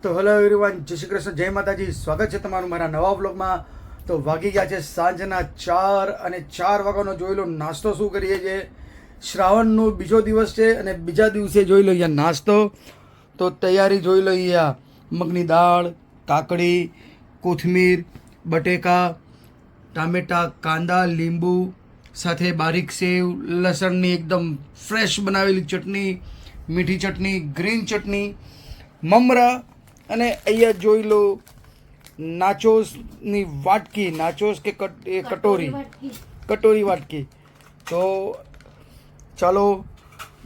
તો hello everyone, જય શ્રી કૃષ્ણ, જય માતાજી. સ્વાગત છે તમારું મારા નવા વ્લોગમાં. તો વાગી ગયા છે સાંજના 4 અને 4 વાગ્યાનો જોઈ લો નાસ્તો શું કરીએ છીએ. શ્રાવણનો બીજો દિવસ છે અને બીજા દિવસે જોઈ લો અહીંયા નાસ્તો. તો તૈયારી જોઈ લો અહીંયા મગની દાળ, કાકડી, કોથમીર, બટેકા, ટામેટાં, કાંદા, લીંબુ સાથે બારીક સેવ, લસણની એકદમ ફ્રેશ બનાવેલી ચટણી, મીઠી ચટણી, ગ્રીન ચટણી, મમરા અને અહીંયા જોઈ લો નાચોસની વાટકી, નાચોસ કે કટોરી વાટકી. તો ચાલો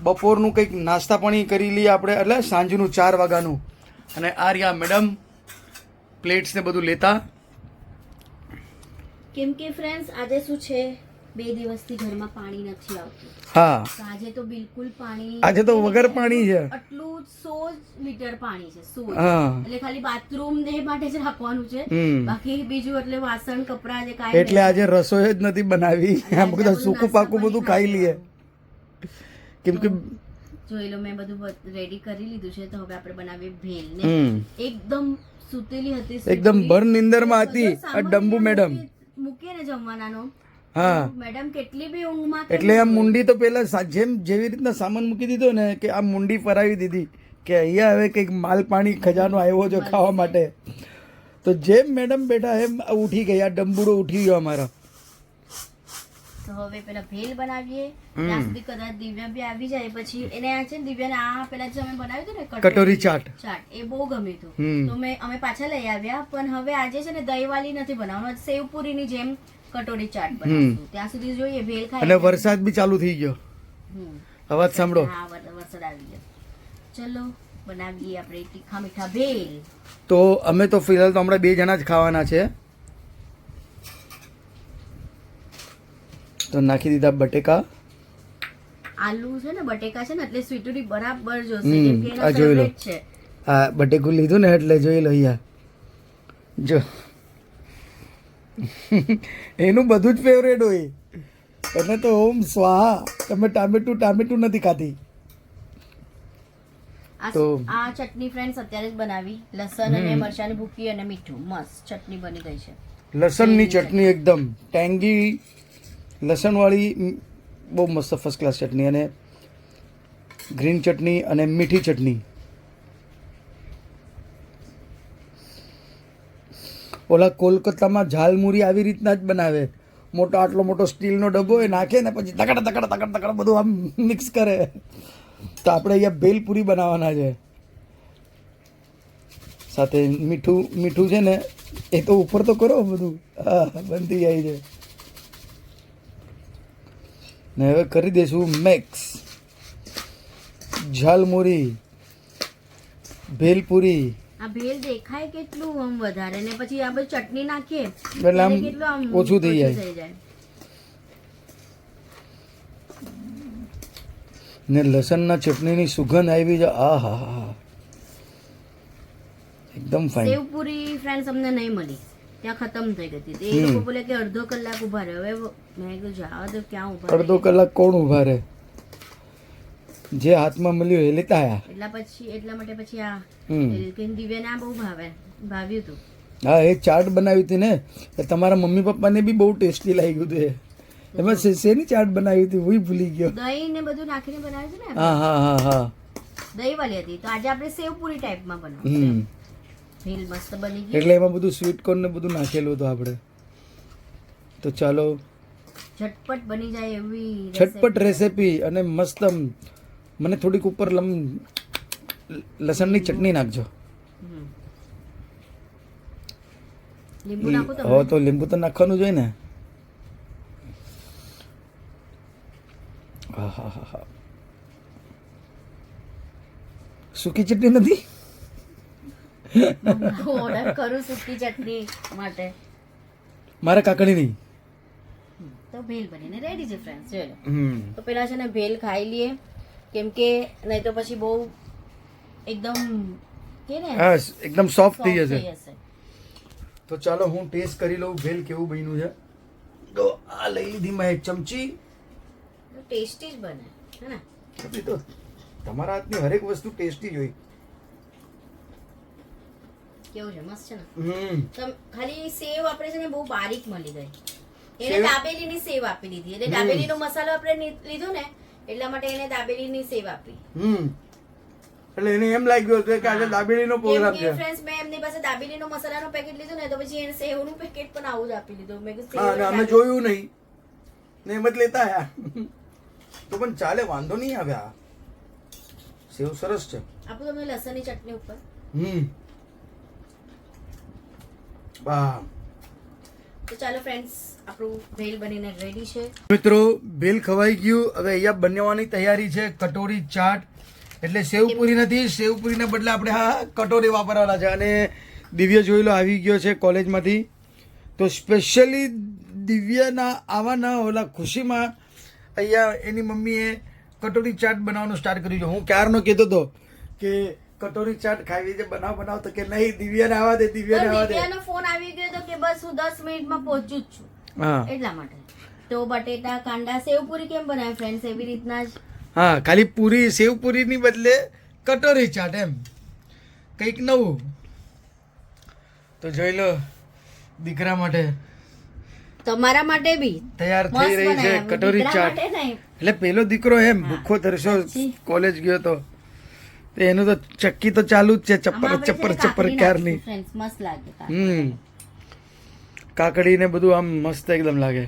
બપોરનું કંઈક નાસ્તા પાણી કરી લઈએ આપણે, એટલે સાંજનું 4 વાગ્યાનું. અને આ રહ્યા મેડમ પ્લેટ્સ ને બધું લેતા. કેમ કે ફ્રેન્ડ્સ આજે શું છે, 2 દિવસથી ઘરમાં પાણી નથી આવતું. હા, તો આજે તો બિલકુલ પાણી, આજે તો વગર પાણી છે. આટલું 100 લીટર પાણી છે, 100. હા, એટલે ખાલી બાથરૂમ ને માટે જ રાખવાનું છે, બાકી બીજું એટલે વાસણ કપડા જે કાંઈ એટલે આજે રસોઈ જ નથી બનાવી, આમ બધા સૂકું પાકું બધું ખાઈ લઈએ. કેમ કે જોઈ લો મેં બધું રેડી કરી લીધું છે. તો હવે આપણે બનાવીએ ભેલ ને. એકદમ સુતેલી હતી, એકદમ ભર નિંદરમાં હતી આ ડંબુ મેડમ. મૂકીએ ને જમવાનાનો, હા, મેડમ કેટલી બી ઊંઘમાં, એટલે આ મુંડી તો પેલા જેવી રીતના સામાન મૂકી દીધો ને કે આ મુંડી ફરાવી દીધી કે અહીંયા હવે કંઈક માલ પાણી ખજાનો આવ્યો છે ખાવા માટે. તો જેમ મેડમ બેઠા એમ ઉઠી ગયા, ડંબુડો ઉઠી ગયો અમારો. તો હવે પેલા ભેલ બનાવીએ. ત્યાં સુધી કદાચ દિવ્યા બી આવી જાય, પછી એને આ છે ને દિવ્યાને આ પેલા જે અમે બનાવ્યું હતું ને કટોરી ચાટ, એ બહુ ગમ્યું હતું. તો અમે પાછા લઈ આવ્યા. પણ હવે આજે છે ને દહીં વાળી નથી બનાવવાનું, સેવ પૂરીની જેમ કટોરી ચાટ બનાવશું. ત્યાં સુધી જોઈએ ભેલ ખાઈ. અને વરસાદ બી ચાલુ થઈ ગયો, અવાજ સાંભળો. હા, વરસાદ આવી ગયો. ચલો બનાવીએ આપણે તીખા મીઠા ભેલ. તો અમે તો ફિલહાલ તો હમણાં 2 જણા જ ખાવાના છે. તો નાખી દીધા બટેકા, આલુ છે ને, બટેકા છે ને, એટલે સ્વીટુડી બરાબર જોશે, કેમ કે એનો ફેવરેટ છે. આ બટેકું લીધું ને એટલે જોઈ લો અહીંયા જો એનું બધું જ ફેવરેટ હોય. એને તો ઓમ સ્વાહા. તમે ટામેટું નથી ખાતી. તો આ ચટણી ફ્રેન્ડ્સ અત્યારે જ બનાવી, લસણ અને મરચાંની ભૂકી અને મીઠું, મસ્ત ચટણી બની ગઈ છે. લસણની ચટણી એકદમ ટેંગી લસણવાળી, બહુ મસ્ત ફર્સ્ટ ક્લાસ ચટણી. અને ગ્રીન ચટણી અને મીઠી ચટણી. ઓલા કોલકાતામાં ઝાલમુરી આવી રીતના જ બનાવે. આટલો મોટો સ્ટીલનો ડબ્બો એ નાખે ને પછી તકડ બધું આમ મિક્સ કરે. તો આપણે અહીંયા ભેલપુરી બનાવવાના છે. સાથે મીઠું છે ને એ તો ઉપર તો કરો બધું. હા, બનતી જાય છે. ને હવે કરી દઈશું મિક્સ. ઝાલમુરી, ભેલપુરી. આ ભેલ દેખાય કેટલું આમ વધારે, ને પછી આ બધી ચટણી નાખીએ એટલે આમ કેટલું આમ ઓછું થઈ જાય. ને લસણના ચટણીની સુગંધ આવી છે. આ હા હા, એકદમ ફાઇન. સેવપુરી ફ્રેન્ડ્સ અમને નહીં મળી, ત્યાં ખતમ થઈ ગઈ હતી. એ લોકો બોલે કે અડધો કલાક ઉભા રહે. હવે મેં કીધું જાવ તો ક્યાં ઉભા રહે, અડધો કલાક કોણ ઉભા રહે? જે હાથમાં મળ્યું એ લેતા આયા. એટલા માટે પછી આ દિવ્યાને આ બહુ ભાવ્યું હતું. હા, એ ચાટ બનાવી હતી ને, તમારા મમ્મી પપ્પાને બી બહુ ટેસ્ટી લાગ્યું હતું. એમાં શેની ચાટ બનાવી હતી હું ભૂલી ગયો. દહીં ને બધું નાખીને બનાવ્યું હતું ને. હા હા હા હા, દહીં વાળી હતી. તો આજે આપણે સેવપુરી ટાઈપમાં બનાવ્યું. ભેલ મસ્ત બની ગઈ. એટલે એમાં બધું સ્વીટ કોર્ન ને બધું નાખેલું હતું આપણે. તો ચાલો ઝટપટ બની જાય એવી ઝટપટ રેસીપી. અને મસ્ત મને થોડીક ઉપર લસણની ચટણી નાખજો. લીંબુ નાખો તો. હવે તો લીંબુ તો નાખવાનું જોઈએ ને. હા હા હા હા, સૂકી ચટણી નથી. ઓર્ડર કરું સૂકી ચટણી માટે. મારે કાકડી નહીં. તો ભેલ બનીને રેડી છે ફ્રેન્ડ્સ. ચલો તો પેલા છે ને ભેલ ખાઈ લઈએ, કેમ કે નહીં તો પછી બહુ એકદમ કે ને એકદમ સોફ્ટ થઈ જશે. તો ચાલો હું ટેસ્ટ કરી લઉં ભેલ કેવું બન્યું છે. તો આ લઈ લીધી મેં એક ચમચી. ટેસ્ટી જ બને હે ને. તો તમારા હાથની હરેક વસ્તુ ટેસ્ટી જ હોય. કેવું છે મસ્ત છે ને. તો ખાલી સેવ આપણે છે ને બહુ બારીક મળી ગઈ. એને સેવ? દાબેલીની સેવ આપી દીધી. એટલે દાબેલીનો મસાલો આપણે લીધો ને એટલા માટે એને દાબેલીની સેવ આપી. એટલે એને એમ લાગ્યું હતું કે આજે દાબેલીનો પ્રોગ્રામ છે. ફ્રેન્ડ્સ મેં એમની પાસે દાબેલીનો મસાલાનો પેકેટ લીધું ને તો પછી એને સેવનું પેકેટ પણ આવું જ આપી દીધું. મેં કીધું હા, અને અમે જોયું નહીં ને એમ જ લેતા આયા. તો પણ ચાલે, વાંધો નહીં આવે. આ સેવ સરસ છે. આપું તમને લસણની ચટણી ઉપર. વાહ. તો ચાલો ફ્રેન્ડ્સ, આપણું ભેલ બનીને રેડી છે. મિત્રો, ભેલ ખવાઈ ગયું. હવે અહીંયા બનવાની તૈયારી છે કટોરી ચાટ. એટલે સેવપુરી નથી, સેવપુરીને બદલે આપણે હા કટોરી વાપરવાના છે. અને દિવ્ય જોઈ લો આવી ગયો છે કોલેજમાંથી. તો સ્પેશિયલી દિવ્યના આવવાના ઓલા ખુશીમાં અહીંયા એની મમ્મીએ કટોરી ચાટ બનાવવાનું સ્ટાર્ટ કર્યું છે. હું ક્યારનો કહેતો હતો કે કટોરી ચાટ ખાવી છે, બનાવ તો કે નહીં, દિવ્યાને આવવા દે, દિવ્યાને આવવા દે. દિવ્યાનો ફોન આવી ગયો તો કે બસ હું 10 મિનિટમાં પહોંચું જ છું. હા, એટલા માટે. તો બટેટા કાંડા સેવપુરી કેમ બનાવે ફ્રેન્ડ્સ એવી રીતના જ. હા, ખાલી પૂરી સેવપુરીની બદલે કટોરી ચાટ, એમ કંઈક નવું. તો જોઈ લો દીકરા માટે તમારા માટે બી તૈયાર થઈ રહી છે કટોરી ચાટ. એટલે પેલો દીકરો એમ ભૂખો તરસ્યો કોલેજ ગયો તો એનું તો ચક્કી તો ચાલુ જ છે, ચપ્પર ચપ્પર ચપ્પર ક્યારની. મસ્ત લાગે. કાકડી ને બધું આમ મસ્ત એકદમ લાગે,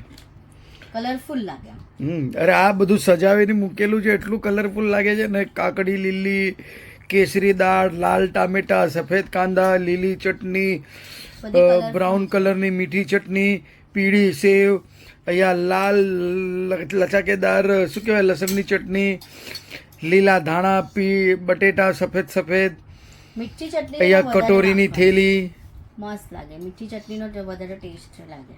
કલરફુલ લાગે. અરે આ બધું સજાવીને મૂકેલું છે એટલું કલરફુલ લાગે છે ને. કાકડી લીલી, કેસરી દાળ, લાલ ટામેટા, સફેદ કાંદા, લીલી ચટણી, બ્રાઉન કલરની મીઠી ચટણી, પીળી સેવ, અહીંયા લાલ લચાકેદાર શું કહેવાય લસણની ચટણી, લીલા ધાણા, બટેટા સફેદ સફેદ, મીઠી ચટણી, અહીંયા કટોરીની થેલી. મસ્ત લાગે. મીઠી ચટણીનો વધારે ટેસ્ટ લાગે.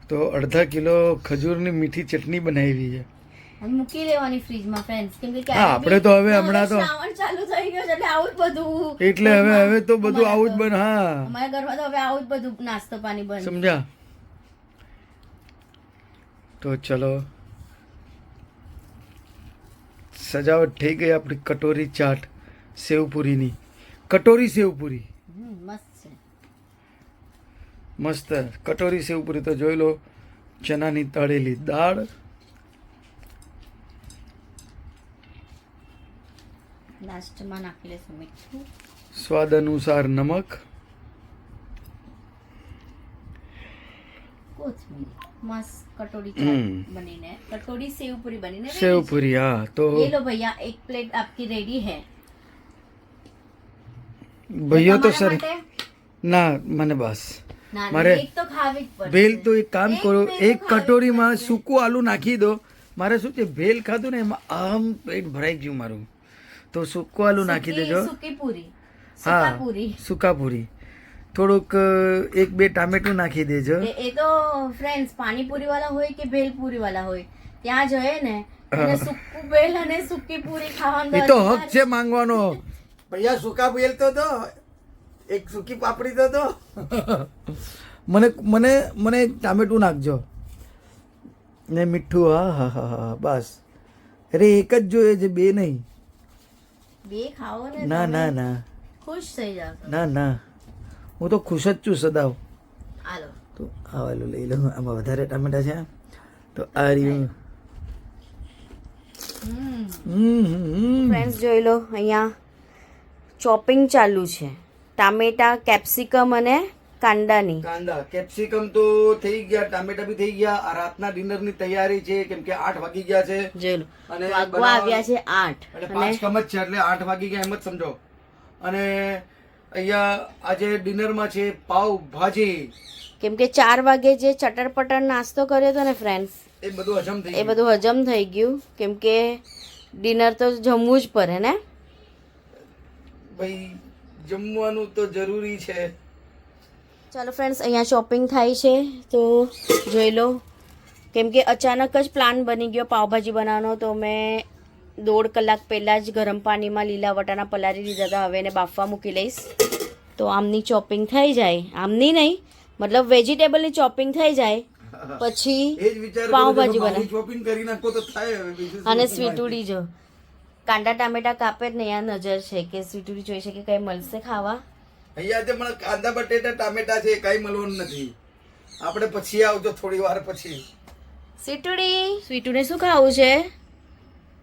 તો અડધા કિલો ખજૂરની મીઠી ચટણી બનાવી છે. મૂકી લેવાની ફ્રીજમાં ફ્રેન્ડ્સ, કેમ કે હા, આપણે તો હવે હમણાં તો શ્રાવણ ચાલુ થઈ ગયો છે એટલે આવું જ બધું. એટલે હવે તો બધું આવું જ બન. હા, અમારા ઘરમાં તો હવે આવું જ બધું નાસ્તો પાણી બને. સમજ્યા? તો ચલો, સજાવટ થઈ ગઈ આપણી કટોરી ચાટ સેવપુરીની. કટોરી સેવપુરી મસ્ત છે. મસ્ત કટોરી સેવપુરી. તો જોઈ લો ચનાની તળેલી દાળ, લાસ્ટમાં નાખી લેશું મીઠું, સ્વાદ અનુસાર નમક, કોથમીર. મસ્ત કટોરી ચાટ બનીને, કટોરી સેવપુરી બનીને સેવપુરી. હા, તો ये लो भैया, एक प्लेट आपकी रेडी है. ભૈયો તો સર ના, મને બસ મારે એક તો ખાવી જ પડશે. ભેલ તો એક કામ કરો, એક કટોરીમાં સૂકું આલુ નાખી દો. મારે શું છે, ભેલ ખાધું ને એમાં આમ પેટ ભરાઈ ગયું મારું. તો સૂકું આલુ નાખી દેજો. સૂકી પૂરી, હા, સૂકા પૂરી. થોડુંક 1-2 ટામેટું નાખી દેજો. એ તો ફ્રેન્ડ્સ પાણીપુરી વાળા હોય કે ભેલ પૂરી વાળા હોય ત્યાં જોઈએ ને એને સૂકું ભેલ અને સૂકી પૂરી ખાવાનું. એ તો હક છે માંગવાનો. ભૈયા સૂકા ભેલ તો દો, એક સૂકી પાપડી તો દો. મને મને મને ટામેટું નાખજો ને મીઠું. હા હા હા હા, બસ. અરે એક જ જોઈએ છે, બે નહીં. બે ખાઓ ને ના ના ના ખુશ થઈ જાવ. ના ના, હું તો ખુશ જ છું સદાવ. હાલો તો આ વાલું લઈ લો, આમાં વધારે ટામેટા છે તો આ રહ્યું. ફ્રેન્ડ્સ જોઈ લો, અહીંયા ચોપિંગ ચાલુ છે ટામેટા, કેપ્સિકમ અને કાંદાની. કાંદા કેપ્સિકમ તો થઈ ગયા, ટામેટા બી થઈ ગયા. આ રાતના ડિનરની તૈયારી છે કેમ કે 8 વાગી ગયા છે જોઈ લો, અને વાગવા આવ્યા છે 8 એટલે 5 કમ જ છે એટલે 8 વાગી ગયા એમ જ સમજો. અને અહીંયા આજે ડિનરમાં છે પાવ ભાજી, કેમ કે 4 વાગે જે ચટર-પટર નાસ્તો કર્યો હતો ને ફ્રેન્ડ્સ, એ બધું હજમ થઈ એ ગયું. બધું હજમ થઈ ગયું. કેમ કે ડિનર તો જમવું જ પડે ને ભાઈ, જમવાનું તો જરૂરી છે. ચાલો ફ્રેન્ડ્સ, અહીંયા શોપિંગ થાય છે તો જોઈ લો. કેમ કે અચાનક જ પ્લાન બની ગયો પાવભાજી બનાવવાનો, તો મેં 1.5 કલાક પહેલાં જ ગરમ પાણીમાં લીલા વટાણા પલાળી દીધા હતા. હવે એને બાફવા મૂકી લઈશ તો આમની ચોપિંગ થઈ જાય. આમની નહીં, મતલબ વેજીટેબલની ચોપિંગ થઈ જાય પછી એ જ વિચાર પાવભાજી બનાવી. શોપિંગ કરી નાખો તો થાય. હવે બીજું શું અને તમારે? સ્વીટુડી જો કાંદા ટામેટા કાપે જ નહીં, આ નજર છે કે સ્વીટુડી જોઈ છે કે કઈ મળશે ખાવા. અહીંયા જે મને કાંદા બટેટા ટામેટા છે કઈ મળવાનું નથી, આપણે પછી આવજો થોડી વાર પછી. સ્વીટુને શું ખાવું છે?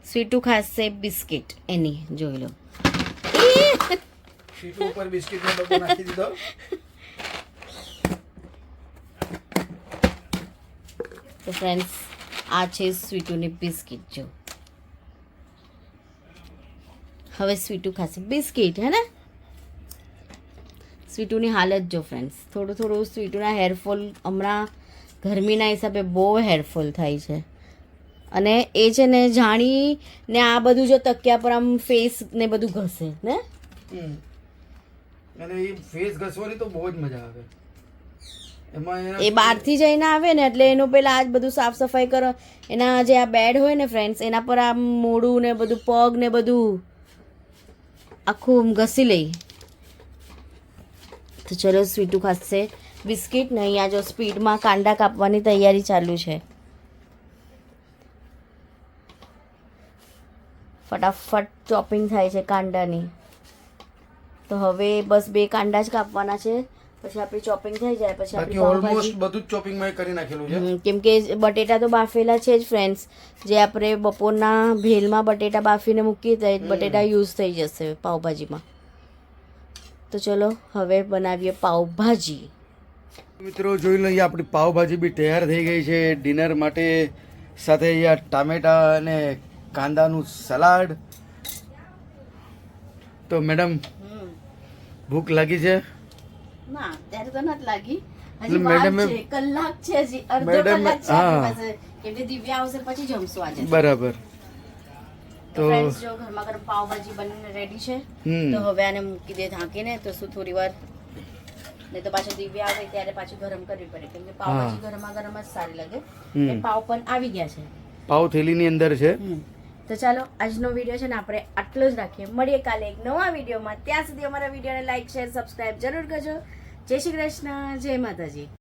સ્વીટુ ખાશે બિસ્કિટ, એની જોઈ લો. સીટ ઉપર બિસ્કિટ નો ડબ્બો નાખી દીધો. તો ફ્રેન્ડ્સ આ છે સ્વીટુની બિસ્કિટ. જો હવે સ્વીટુ ખાશે બિસ્કિટ, હે ને? સ્વીટુની હાલત જો ફ્રેન્ડ્સ, થોડું થોડું સ્વીટુના હેરફોલ હમણાં ગરમીના હિસાબે બહુ હેરફોલ થાય છે. અને એ છે ને જાણી ને આ બધું જો તકિયા પર આમ ફેસ ને બધું ઘસે ને. અને એ ફેસ ઘસવાની તો બહુ જ મજા આવે. એમાં એ બહારથી જઈને આવે ને એટલે એનું પેલા આજ બધું સાફ સફાઈ કરો, એના જે આ બેડ હોય ને ફ્રેન્ડ્સ, એના પર આમ મોઢું ને બધું પગ ને બધું આખું ઘસી લઈ. તો ચલો સ્વીટુ ખાશે બિસ્કિટ ને અહીંયા જો સ્પીડમાં કાંદા કાપવાની તૈયારી ચાલુ છે. ફટાફટ ચોપિંગ થાય છે કાંદાની. તો હવે બસ 2 કાંદા જ કાપવાના છે, પછી આપણી ચોપિંગ થઈ જાય પછી બાકી આપણી ઓલમોસ્ટ પાવભાજી. બધું જ ચોપિંગ માં કરી નાખેલું છે. કેમ કે બટેટા તો બાફેલા છે જ ફ્રેન્ડ્સ, જે આપણે બપોરના ભેલમાં બટેટા બાફીને મૂકીએ તો બટેટા યુઝ થઈ જશે પાવભાજીમાં. તો ચલો હવે બનાવીએ પાવભાજી. મિત્રો જોઈ લો, અહીંયા આપણી પાવભાજી બી તૈયાર થઈ ગઈ છે ડિનર માટે. સાથે અહીંયા ટામેટા અને કાંદાનું સલાડ. તો મેડમ ભૂખ લાગી છે? ના ત્યારે તો નથી લાગી, એટલે મેડમે કલાક છે હજી, અડધો મેડમ, કલાક છે હા. આપણી પાસે. કેમ કે દિવ્યા આવશે પછી જમશું આજે. બરાબર. તો ફ્રેન્ડ્સ જો ઘરમાં ગરમ પાવભાજી બનીને રેડી છે. તો હવે આને મૂકી દે ઢાંકીને, તો શું થોડી વાર, નહીં તો પાછું દિવ્યા આવે ત્યારે પાછું ગરમ કરવી પડે, કેમ કે પાવભાજી ગરમા ગરમ જ સારી લાગે. એ પાવ પણ આવી ગયા છે, પાવ થેલીની અંદર છે. તો ચાલો આજનો વિડીયો છે ને આપણે આટલો જ રાખીએ. મળીએ કાલે એક નવા વિડીયોમાં. ત્યાં સુધી અમારા વિડીયોને લાઈક શેર સબસ્ક્રાઇબ જરૂર કરજો. જય શ્રી કૃષ્ણ, જય માતાજી.